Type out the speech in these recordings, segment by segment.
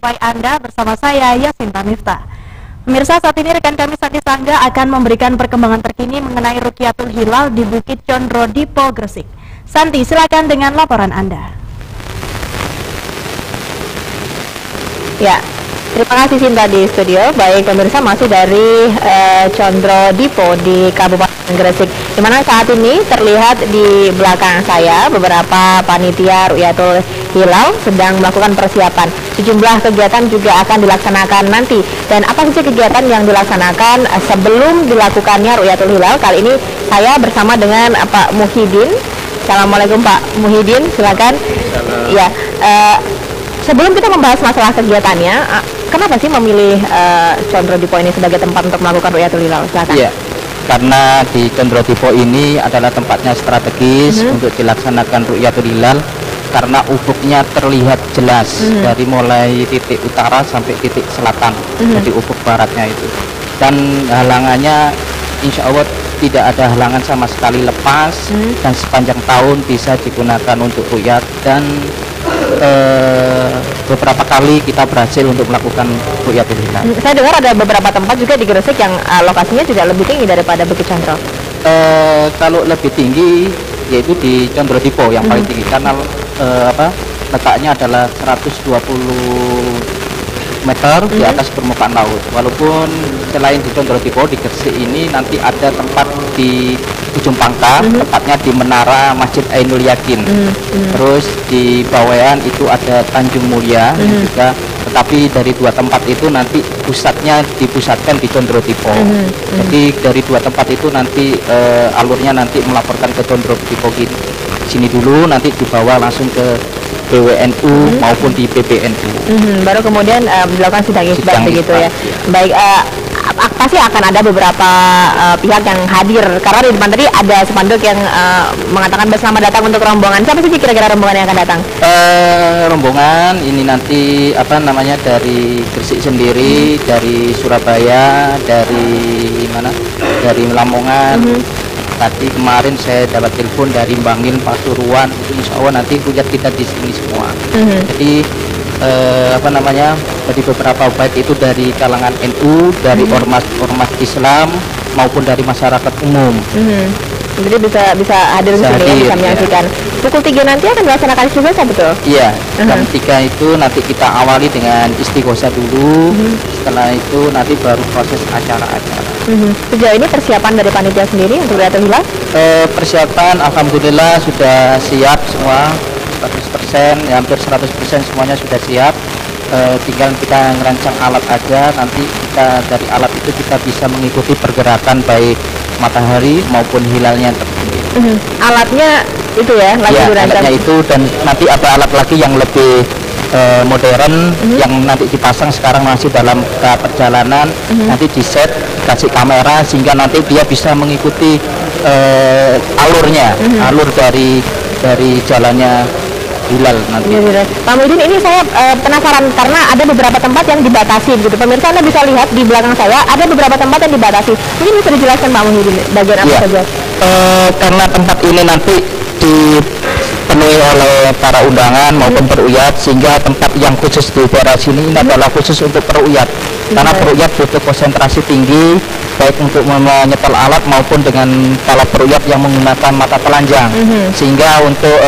gapai Anda bersama saya Yasinta Miftah. Pemirsa, saat ini rekan kami Santi Sangga akan memberikan perkembangan terkini mengenai Rukyatul Hilal di Bukit Condro Dipo, Gresik. Santi, silakan dengan laporan Anda. Ya, terima kasih Sinta di studio. Baik pemirsa, masih dari Condro Dipo di Kabupaten Gresik, di mana saat ini terlihat di belakang saya beberapa panitia Rukyatul Hilal sedang melakukan persiapan. Sejumlah kegiatan juga akan dilaksanakan nanti. Dan apa saja kegiatan yang dilaksanakan sebelum dilakukannya Rukyatul Hilal? Kali ini saya bersama dengan Pak Muhyiddin. Assalamualaikum Pak Muhyiddin, silakan. Ya. Sebelum kita membahas masalah kegiatannya, kenapa sih memilih Condro Dipo ini sebagai tempat untuk melakukan Rukyatul Hilal? Silakan. Iya, karena di Condro Dipo ini adalah tempatnya strategis untuk dilaksanakan Rukyatul Hilal, karena ufuknya terlihat jelas dari mulai titik utara sampai titik selatan, jadi ufuk baratnya itu. Dan halangannya insya Allah tidak ada halangan sama sekali lepas, dan sepanjang tahun bisa digunakan untuk rukyat. Dan beberapa kali kita berhasil untuk melakukan Rukyatul Hilal. Saya dengar ada beberapa tempat juga di Gresik yang lokasinya juga lebih tinggi daripada Bukit Condro. Kalau lebih tinggi yaitu di Condro Dipo yang paling tinggi, karena letaknya adalah 120 meter di atas permukaan laut. Walaupun selain di Condro Dipo, di Gresik ini nanti ada tempat di Ujung Pangkah, tepatnya di Menara Masjid Ainul Yakin. Terus di Bawean itu ada Tanjung Mulia juga. Tetapi dari dua tempat itu nanti pusatnya dipusatkan di Condro Dipo. Jadi dari dua tempat itu nanti alurnya nanti melaporkan ke Condro Dipo sini dulu, nanti dibawa langsung ke BWNU maupun di PBNU. Baru kemudian dilakukan sidang isbat begitu ya. Baik, pasti akan ada beberapa pihak yang hadir, karena di depan tadi ada spanduk yang mengatakan selamat datang untuk rombongan. Siapa sih kira-kira rombongan yang akan datang? Rombongan ini nanti dari Gresik sendiri, dari Surabaya, dari mana? Dari Lamongan. Tadi kemarin saya dapat telepon dari Bangil, Pasuruan, itu insya Allah nanti rukyat kita di sini semua. Jadi dari beberapa baik itu dari kalangan NU, dari ormas Islam maupun dari masyarakat umum. Jadi bisa hadir di sini, bisa menyaksikan. Pukul 3 nanti akan dilaksanakan istighosah, betul? Iya, jam 3 itu nanti kita awali dengan istighosah dulu. Setelah itu nanti baru proses acara-acara. Sejauh ini persiapan dari panitia sendiri untuk Rukyatul Hilal? Persiapan alhamdulillah sudah siap semua, 100%, ya hampir 100% semuanya sudah siap. Tinggal kita ngerancang alat aja, nanti kita dari alat itu kita bisa mengikuti pergerakan baik matahari maupun hilalnya tersendiri. Alatnya itu ya, lagi dirancang. Alatnya itu, dan nanti ada alat lagi yang lebih modern yang nanti dipasang, sekarang masih dalam tahap perjalanan. Nanti di set, kasih kamera sehingga nanti dia bisa mengikuti alurnya, alur dari jalannya hilal nanti. Pak Muhyiddin, ini saya penasaran karena ada beberapa tempat yang dibatasi gitu. Pemirsa, Anda bisa lihat di belakang saya ada beberapa tempat yang dibatasi. Mungkin bisa dijelaskan Pak Muhyiddin bagian apa saja? Karena tempat ini nanti dipenuhi oleh para undangan maupun peruyat, sehingga tempat yang khusus di daerah sini ini adalah khusus untuk peruyat. Karena peruyat butuh konsentrasi tinggi, baik untuk menyetel alat maupun dengan para peruyat yang menggunakan mata telanjang, sehingga untuk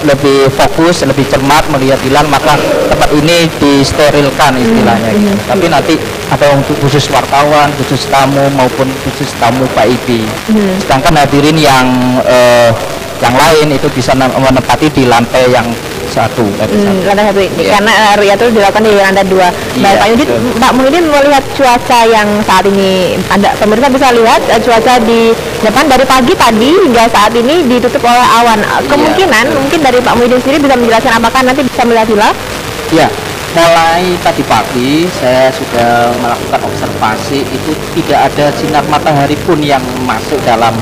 lebih fokus, lebih cermat melihat hilal, maka tempat ini disterilkan istilahnya. Tapi nanti ada untuk khusus wartawan, khusus tamu maupun khusus tamu VIP. Sedangkan hadirin yang lain itu bisa menempati di lantai yang satu. Lantai satu ini, karena Rukyatul dilakukan di lantai 2. Baik, Pak Muhyiddin melihat cuaca yang saat ini, pemirsa bisa lihat cuaca di depan dari pagi tadi hingga saat ini ditutup oleh awan. Kemungkinan mungkin dari Pak Muhyiddin sendiri bisa menjelaskan apakah nanti bisa melihat hilal? Ya, mulai tadi pagi saya sudah melakukan observasi, itu tidak ada sinar matahari pun yang masuk dalam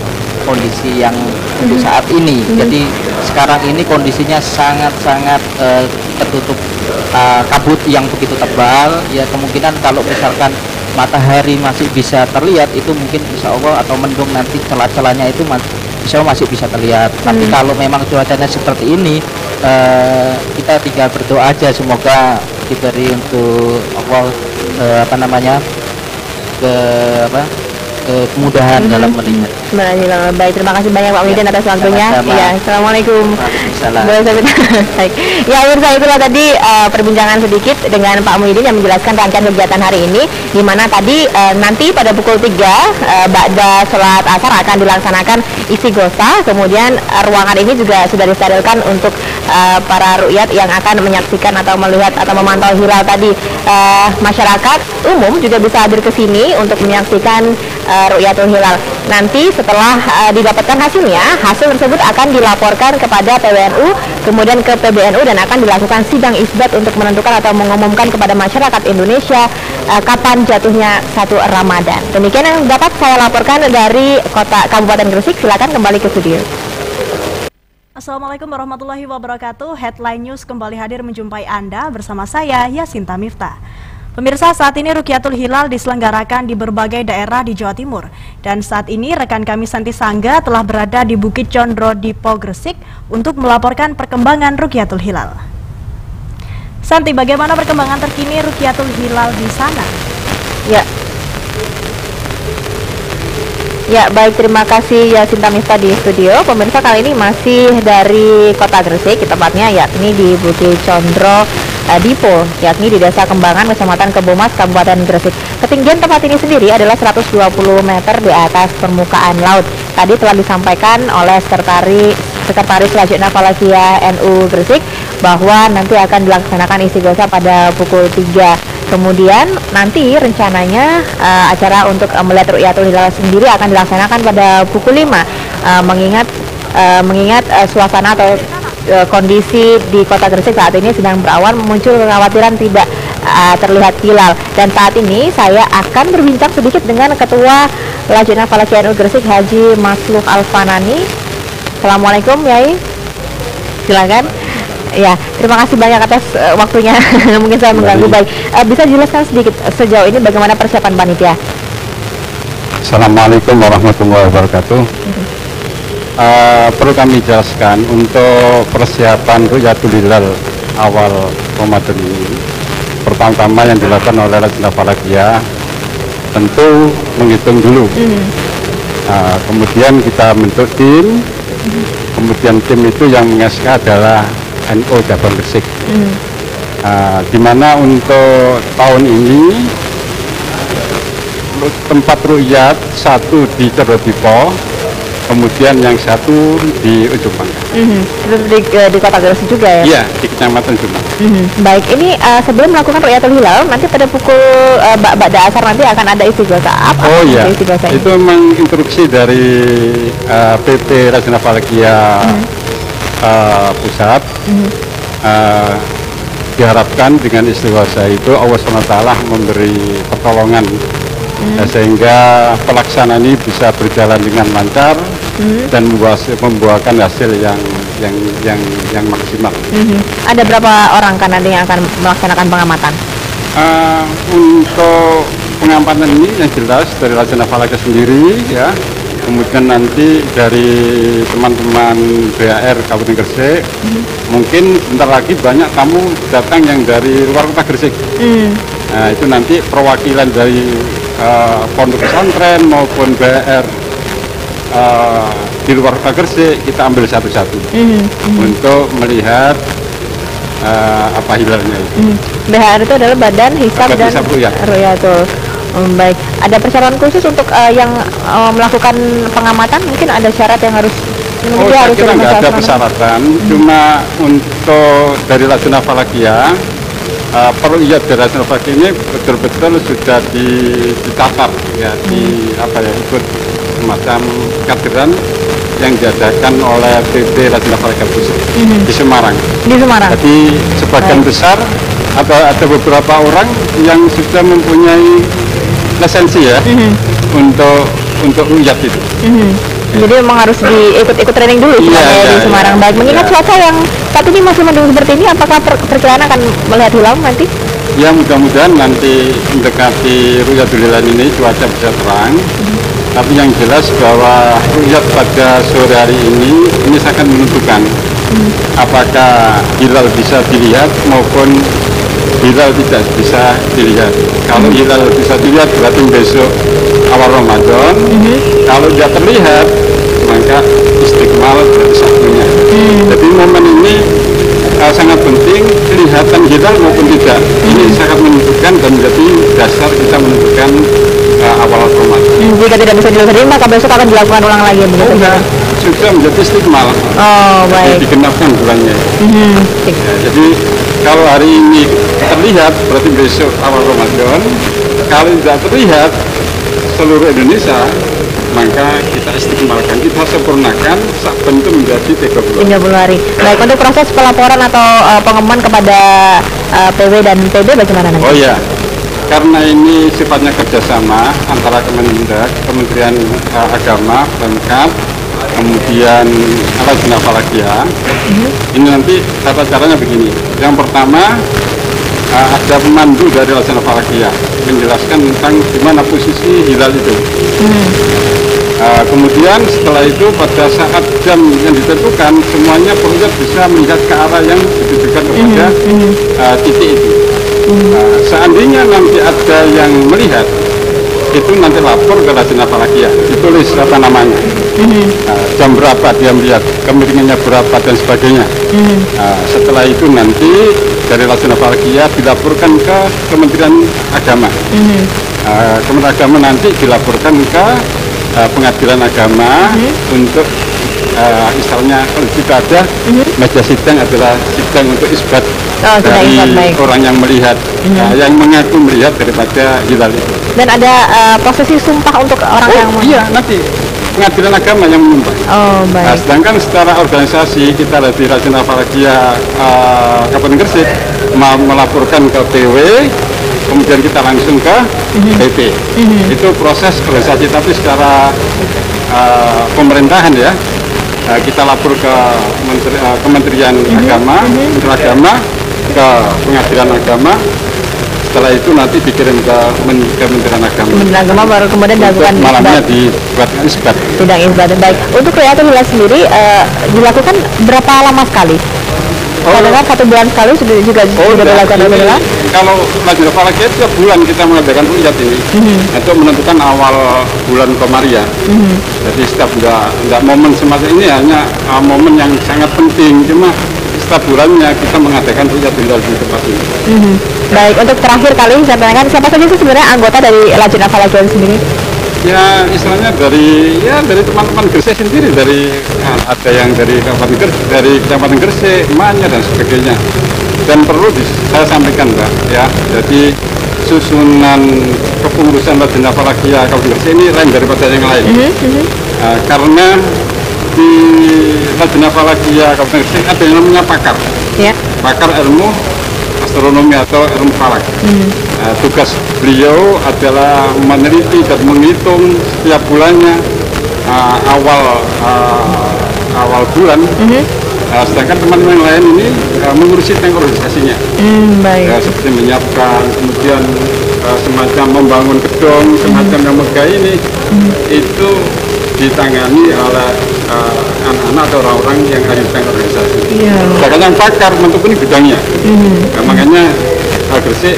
kondisi yang untuk saat ini. Jadi sekarang ini kondisinya sangat-sangat tertutup kabut yang begitu tebal. Ya, kemungkinan kalau misalkan matahari masih bisa terlihat itu mungkin insya Allah, atau mendung nanti celah-celahnya itu insya Allah masih bisa terlihat. Tapi kalau memang cuacanya seperti ini, kita tinggal berdoa aja semoga diberi untuk Allah apa namanya ke apa kemudahan dalam melihat. Baik, terima kasih banyak Pak Muhyiddin atas waktunya. Iya, assalamualaikum. Baik. Ya, pemirsa, itulah tadi perbincangan sedikit dengan Pak Muhyiddin yang menjelaskan rangkaian kegiatan hari ini, di mana tadi nanti pada pukul 3 ba'da sholat asar akan dilaksanakan istighosa. Kemudian ruangan ini juga sudah disterilkan untuk para ru'yat yang akan menyaksikan atau melihat atau memantau hilal tadi. Masyarakat umum juga bisa hadir ke sini untuk menyaksikan ru'yatul hilal. Nanti setelah didapatkan hasilnya, hasil tersebut akan dilaporkan kepada PWNU, kemudian ke PBNU, dan akan dilakukan sidang isbat untuk menentukan atau mengumumkan kepada masyarakat Indonesia kapan jatuhnya 1 Ramadan. Demikian yang dapat saya laporkan dari kota Kabupaten Gresik. Silakan kembali ke studio. Assalamualaikum warahmatullahi wabarakatuh. Headline News kembali hadir menjumpai Anda bersama saya Yasinta Miftah. Pemirsa, saat ini Rukyatul Hilal diselenggarakan di berbagai daerah di Jawa Timur. Dan saat ini rekan kami Santi Sangga telah berada di Bukit Condro Dipo Gresik untuk melaporkan perkembangan Rukyatul Hilal. Santi, bagaimana perkembangan terkini Rukyatul Hilal di sana? Ya, baik, terima kasih Yasinta Miftah di studio. Pemirsa, kali ini masih dari kota Gresik, tepatnya yakni di Bukit Condro Dipo, yakni di Desa Kembangan, Kecamatan Kebomas, Kabupaten Gresik. Ketinggian tempat ini sendiri adalah 120 meter di atas permukaan laut. Tadi telah disampaikan oleh Sekretaris Lajnah Falakiyah NU Gresik bahwa nanti akan dilaksanakan istighosa pada pukul 3. Kemudian nanti rencananya acara untuk melihat Ru'yatul Hilal sendiri akan dilaksanakan pada pukul 5. Mengingat suasana atau kondisi di kota Gresik saat ini sedang berawan, muncul kekhawatiran tidak terlihat hilal. Dan saat ini saya akan berbincang sedikit dengan Ketua Lajnah Falakiyah NU Gresik, Haji Masluk Alfanani. Assalamualaikum, Yai. Silakan. Ya, terima kasih banyak atas waktunya. Mungkin saya mengganggu. Baik, bisa dijelaskan sedikit sejauh ini bagaimana persiapan panitia? Assalamualaikum warahmatullahi wabarakatuh. Perlu kami jelaskan untuk persiapan Rukyatul Hilal awal Ramadan ini, pertama-tama yang dilakukan oleh Lajnah Falakiyah tentu menghitung dulu. Kemudian kita bentuk tim. Kemudian tim itu yang meng-SK adalah NU Cabang Gresik. Di mana untuk tahun ini tempat ru'yat satu di Condro Dipo, kemudian yang satu di Ujung Pangkal. Di kota Gresik juga ya? Iya, di Kecamatan Jumat. Baik, ini sebelum melakukan Ru'yatul Hilal, nanti pada pukul ba'da asar nanti akan ada istighosa. Oh iya, itu memang instruksi dari PP Lajnah Falakiyah Pusat. Diharapkan dengan istighosa itu Allah SWT memberi pertolongan, sehingga pelaksanaan ini bisa berjalan dengan lancar dan membuahkan hasil yang maksimal. Ada berapa orang kan nanti yang akan melaksanakan pengamatan? Untuk pengamatan ini yang jelas dari Lajnah Falakiyah sendiri, ya. Kemudian nanti dari teman-teman BAR Kabupaten Gresik, mungkin bentar lagi banyak tamu datang yang dari luar kota Gresik. Nah, itu nanti perwakilan dari pondok pesantren maupun BR di luar kota Gresik kita ambil satu-satu untuk melihat apa hilalnya itu. BHR itu adalah Badan Hisab dan Ru'yatul. Baik, ada persyaratan khusus untuk yang melakukan pengamatan? Mungkin ada syarat yang harus saya kira nggak ada persyaratan, cuma untuk dari Lajnah Falakiyah peruyat dari Lajnah Falakiyah ini betul-betul sudah ditatar ya, ikut semacam kaderan yang diadakan oleh PP Lajnah Falakiyah Pusat di Semarang. Jadi sebagian besar ada beberapa orang yang sudah mempunyai lisensi ya untuk uyat itu. Jadi memang harus ikut training dulu di Semarang. Baik, mengingat cuaca yang saat ini masih mendung seperti ini, apakah perkiraan akan melihat hilal nanti? Ya, mudah-mudahan nanti mendekati Rukyatul Hilal ini cuaca bisa terang. Tapi yang jelas bahwa ru'yat pada sore hari ini akan menentukan apakah hilal bisa dilihat maupun hilal tidak bisa dilihat. Kalau hilal bisa dilihat berarti besok awal Ramadan. Kalau tidak terlihat maka istiqmal berarti satunya. Jadi momen ini sangat penting, kelihatan hilal maupun tidak. Ini sangat menentukan dan menjadi dasar kita menentukan awal Ramadan. Jika tidak bisa dilihat maka besok akan dilakukan ulang lagi begitu? Enggak, sudah menjadi istiqmal. Oh, baik. Digenapkan bulannya. Ya, jadi kalau hari ini terlihat berarti besok awal Ramadan. Kalau tidak terlihat seluruh Indonesia, maka kita istiqmalkan, kita sempurnakan saben itu menjadi 30 hari. Baik, untuk proses pelaporan atau pengumuman kepada PW dan PB bagaimana nanti? Oh ya, karena ini sifatnya kerjasama antara Kemendak, Kementerian Agama, Pemkab, kemudian Lajnah Falakiyah. Ini nanti tata caranya begini. Yang pertama ada pemandu dari Lajnah Falakiyah menjelaskan tentang di mana posisi hilal itu. Kemudian setelah itu pada saat jam yang ditentukan semuanya perusahaan bisa melihat ke arah yang ditujukan kepada titik itu. Seandainya nanti ada yang melihat, itu nanti lapor ke Lajnah Falakiyah, ditulis apa namanya, jam berapa dia melihat, kemiringannya berapa dan sebagainya. Setelah itu nanti dari Lajnah Falakiyah dilaporkan ke Kementerian Agama. Kementerian Agama nanti dilaporkan ke Pengadilan Agama untuk misalnya kalau tidak ada meja sidang adalah sidang untuk isbat dari orang yang melihat, yang mengaku melihat daripada hilal itu. Dan ada prosesi sumpah untuk orang yang iya, nanti Pengadilan Agama yang menyumpah. Oh, baik. Nah, sedangkan secara organisasi kita dari Lajnah Falakiyah Kabupaten Gresik melaporkan ke PW, kemudian kita langsung ke PP. Itu proses organisasi, tapi secara pemerintahan ya, kita lapor ke Kementerian Agama, Kementerian Agama, ke Pengadilan Agama. Setelah itu nanti dikirim ke Kementerian Agama. Kementerian Agama baru kemudian dilakukan malamnya dibuatkan isbat. Sidang isbat. Baik. Untuk Rukiyatul Hilal sendiri dilakukan berapa lama sekali? Karena 1 bulan sekali juga dilakukan Hilal. Kalau Lajnah Falakiyah tiap bulan kita mengadakan rukyat ini untuk menentukan awal bulan Komariah. Jadi setiap enggak momen semacam ini hanya momen yang sangat penting, cuma setiap bulannya kita mengadakan rukyat hilal di tempat ini. Baik, untuk terakhir kali saya tanyakan siapa saja sih sebenarnya anggota dari Lajnah Falakiyah sendiri? Ya istilahnya dari teman-teman Gresik sendiri, dari ada yang dari Kabupaten Gresik, Manya dan sebagainya. Dan perlu saya sampaikan Mbak ya, jadi susunan kepengurusan Lajnah Falakiyah Kabupaten Gresik ini lain daripada yang lain. Karena di Lajnah Falakiyah Kabupaten Gresik ada yang namanya pakar, pakar ilmu astronomi atau ilmu falak. Tugas beliau adalah meneliti dan menghitung setiap bulannya awal bulan. Sedangkan teman-teman lain ini mengurusi tentang organisasinya. Ya, seperti menyiapkan, kemudian semacam membangun gedung, semacam yang megah ini, itu ditangani oleh anak-anak atau orang-orang yang ada di tentang organisasi. Sedangkan yang pakar bentuk ini bidangnya. Nah, makanya Gresik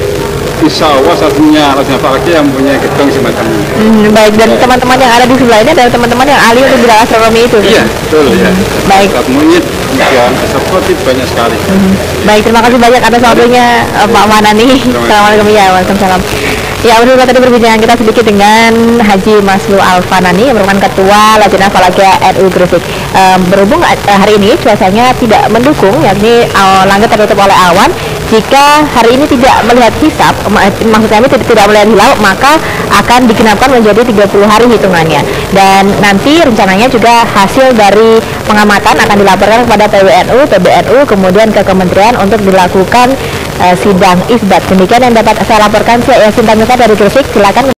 insya Allah satunya Lajnah Falakiyah yang punya gedung semacam ini. Baik, dan teman-teman yang ada di sebelah ini adalah teman-teman yang ahli untuk bidang astronomi itu. Iya, betul ya. Baik. Monyet, kemudian seperti banyak sekali. Baik, terima kasih banyak atas waktunya Pak Manani. Assalamualaikum ya, waalaikumsalam. Ya, bersama tadi perbincangan kita sedikit dengan Haji Maslu Alfanani yang merupakan Ketua Lajnah Falakiyah NU Gresik. Berhubung hari ini cuacanya tidak mendukung, yakni langit tertutup oleh awan. Jika hari ini tidak melihat hisab, maksudnya tidak melihat hilal, maka akan digenapkan menjadi 30 hari hitungannya. Dan nanti rencananya juga hasil dari pengamatan akan dilaporkan kepada PWNU, PBNU, kemudian ke Kementerian untuk dilakukan sidang isbat. Demikian yang dapat saya laporkan. Saya Yasin Tamika dari Gresik. Silakan.